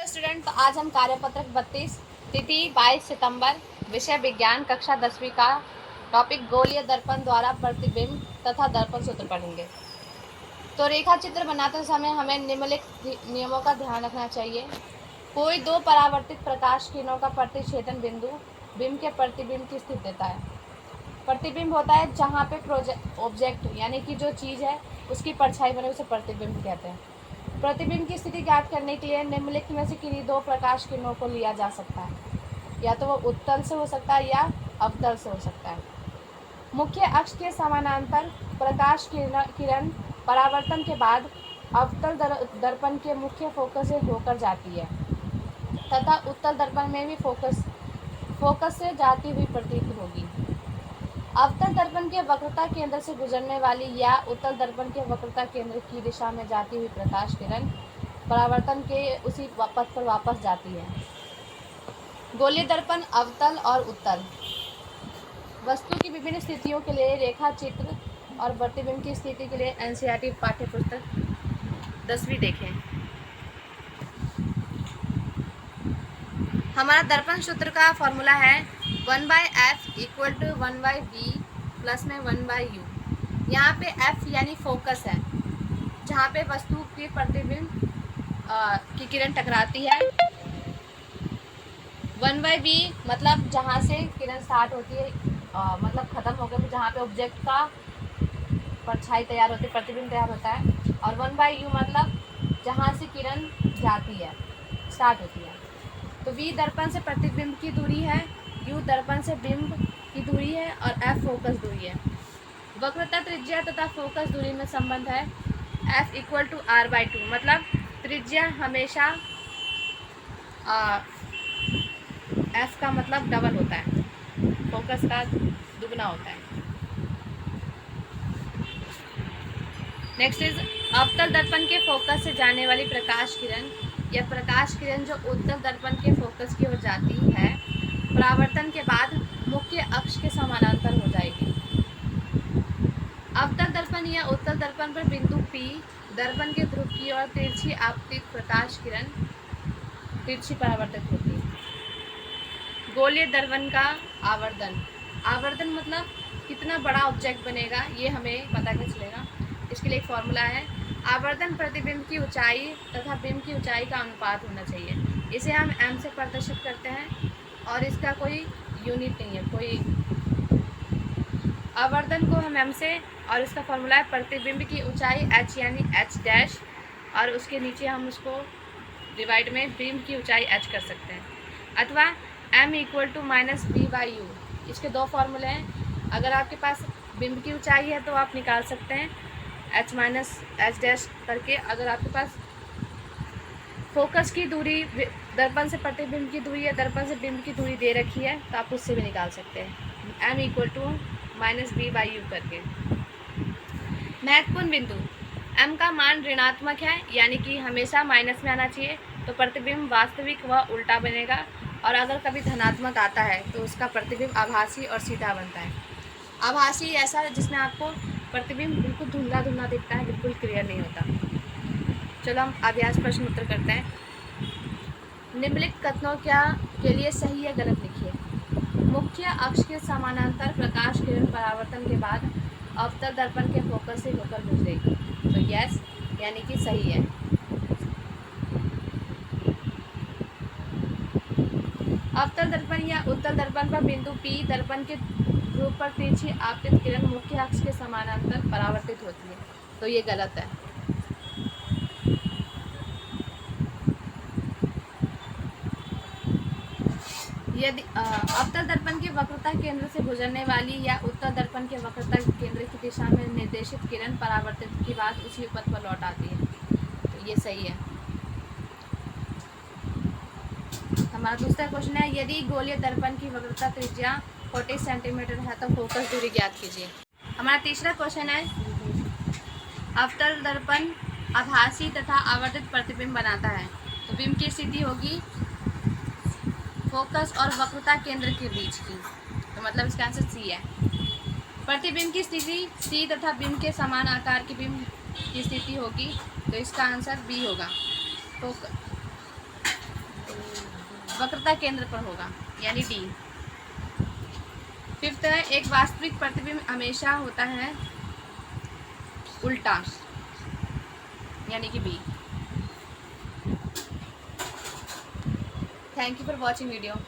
Student, तो आज हम कार्यपत्रक 32 तिथि 22 सितंबर विषय विज्ञान कक्षा 10वीं का टॉपिक गोलीय दर्पण द्वारा प्रतिबिंब तथा दर्पण सूत्र पढ़ेंगे। तो रेखा चित्र बनाते समय हमें निम्नलिखित नियमों का ध्यान रखना चाहिए। कोई दो परावर्तित प्रकाश किरणों का प्रतिच्छेदन बिंदु बिंब के प्रतिबिंब की स्थिति देता है। प्रतिबिंब होता है जहाँ पे ऑब्जेक्ट यानी कि जो चीज़ है उसकी परछाई बने, उसे प्रतिबिंब कहते हैं। प्रतिबिंब की स्थिति ज्ञात करने के लिए निम्नलिखित में से किन्हीं दो प्रकाश किरणों को लिया जा सकता है, या तो वो उत्तल से हो सकता है या अवतल से हो सकता है। मुख्य अक्ष के समानांतर प्रकाश किरण परावर्तन के बाद अवतल दर्पण के मुख्य फोकस से होकर जाती है तथा उत्तल दर्पण में भी फोकस से जाती हुई प्रतीत होगी। अवतल दर्पण के वक्रता केंद्र से गुजरने वाली या उत्तल दर्पण के वक्रता केंद्र की दिशा में जाती हुई प्रकाश किरण परावर्तन के उसी पथ पर वापस जाती है। गोलीय दर्पण अवतल और उत्तल। वस्तु की विभिन्न स्थितियों के लिए रेखा चित्र और प्रतिबिंब की स्थिति के लिए एनसीईआरटी पाठ्यपुस्तक 10वीं देखें। हमारा दर्पण सूत्र का फॉर्मूला है 1/f = 1/v प्लस में 1/u। यहाँ पे f यानी फोकस है, जहाँ पे वस्तु के प्रतिबिंब की किरण टकराती है। 1/v मतलब जहाँ से किरण स्टार्ट होती है, मतलब ख़त्म हो गया, जहाँ पे ऑब्जेक्ट का परछाई तैयार होती है, प्रतिबिंब तैयार होता है। और 1/u मतलब जहाँ से किरण जाती है, स्टार्ट होती है। तो v दर्पण से प्रतिबिंब की दूरी है, u दर्पण से बिंब की दूरी है और f फोकस दूरी है। वक्रता त्रिज्या तथा फोकस दूरी में संबंध है f = r/2, मतलब त्रिज्या हमेशा f का मतलब डबल होता है, फोकस का दुगना होता है। नेक्स्ट इज अवतल दर्पण के फोकस से जाने वाली प्रकाश किरण या प्रकाश किरण जो उत्तल दर्पण के फोकस की ओर जाती है, परावर्तन के बाद मुख्य अक्ष के समानांतर हो जाएगी। अवतल दर्पण या उत्तल दर्पण पर बिंदु P दर्पण के ध्रुव की ओर तिरछी आपतित प्रकाश किरण तिरछी परावर्तित होती है। गोलीय दर्पण का आवर्धन। आवर्धन मतलब कितना बड़ा ऑब्जेक्ट बनेगा, ये हमें पता कैसे चलेगा। इसके लिए एक फॉर्मूला है, आवर्धन प्रतिबिंब की ऊंचाई तथा बिंब की ऊंचाई का अनुपात होना चाहिए। इसे हम m से प्रदर्शित करते हैं और इसका कोई यूनिट नहीं है, कोई आवर्धन को हम m से, और इसका फॉर्मूला है प्रतिबिंब की ऊंचाई h यानी h' और उसके नीचे हम उसको डिवाइड में बिंब की ऊंचाई h कर सकते हैं, अथवा m = -b/u। इसके दो फॉर्मूले हैं। अगर आपके पास बिंब की ऊंचाई है तो आप निकाल सकते हैं h-h' करके। अगर आपके पास फोकस की दूरी दर्पण से प्रतिबिंब की दूरी या दर्पण से बिंब की दूरी दे रखी है तो आप उससे भी निकाल सकते हैं, m = -b/u करके। महत्वपूर्ण बिंदु, m का मान ऋणात्मक है यानी कि हमेशा माइनस में आना चाहिए, तो प्रतिबिंब वास्तविक व उल्टा बनेगा। और अगर कभी धनात्मक आता है तो उसका प्रतिबिंब आभासी और सीधा बनता है। आभासी ऐसा जिसमें आपको प्रतिबिंब बिल्कुल धुंधला धुंधला दिखता है, बिल्कुल क्लियर नहीं होता। चलो हम अभ्यास प्रश्न उत्तर करते हैं। निम्नलिखित कथनों के लिए सही या गलत लिखिए। मुख्य अक्ष के समानांतर प्रकाश किरण परावर्तन के बाद अवतल दर्पण के फोकस से होकर गुजरेगी, तो यस यानी कि सही है। अवतल दर्पण या उत्तल दर्पण पर बिंदु P दर्पण के ध्रुव पर तिरछी आपतित किरण मुख्य अक्ष के समानांतर परावर्तित होती है, तो ये गलत है। यदि अवतल दर्पण के वक्रता केंद्र से गुजरने वाली या उत्तल दर्पण के वक्रता केंद्र की दिशा में निर्देशित किरण परावर्तित के बाद उसी पथ पर लौट आती है, तो ये सही है। हमारा दूसरा क्वेश्चन है, यदि गोलीय दर्पण की वक्रता त्रिज्या 40 सेंटीमीटर है तो फोकस दूरी ज्ञात कीजिए। हमारा तीसरा क्वेश्चन है, अवतल दर्पण आभासी तथा आवर्धित प्रतिबिंब बनाता है, तो बिंब की स्थिति होगी फोकस और वक्रता केंद्र के बीच की, तो मतलब इसका आंसर सी है। प्रतिबिंब की स्थिति सी तथा बिंब के समान आकार की बिंब की स्थिति होगी, तो इसका आंसर बी होगा। वक्रता केंद्र पर होगा, यानी डी। फिफ्थ है, एक वास्तविक प्रतिबिंब हमेशा होता है उल्टा, यानी कि B. Thank you for watching video.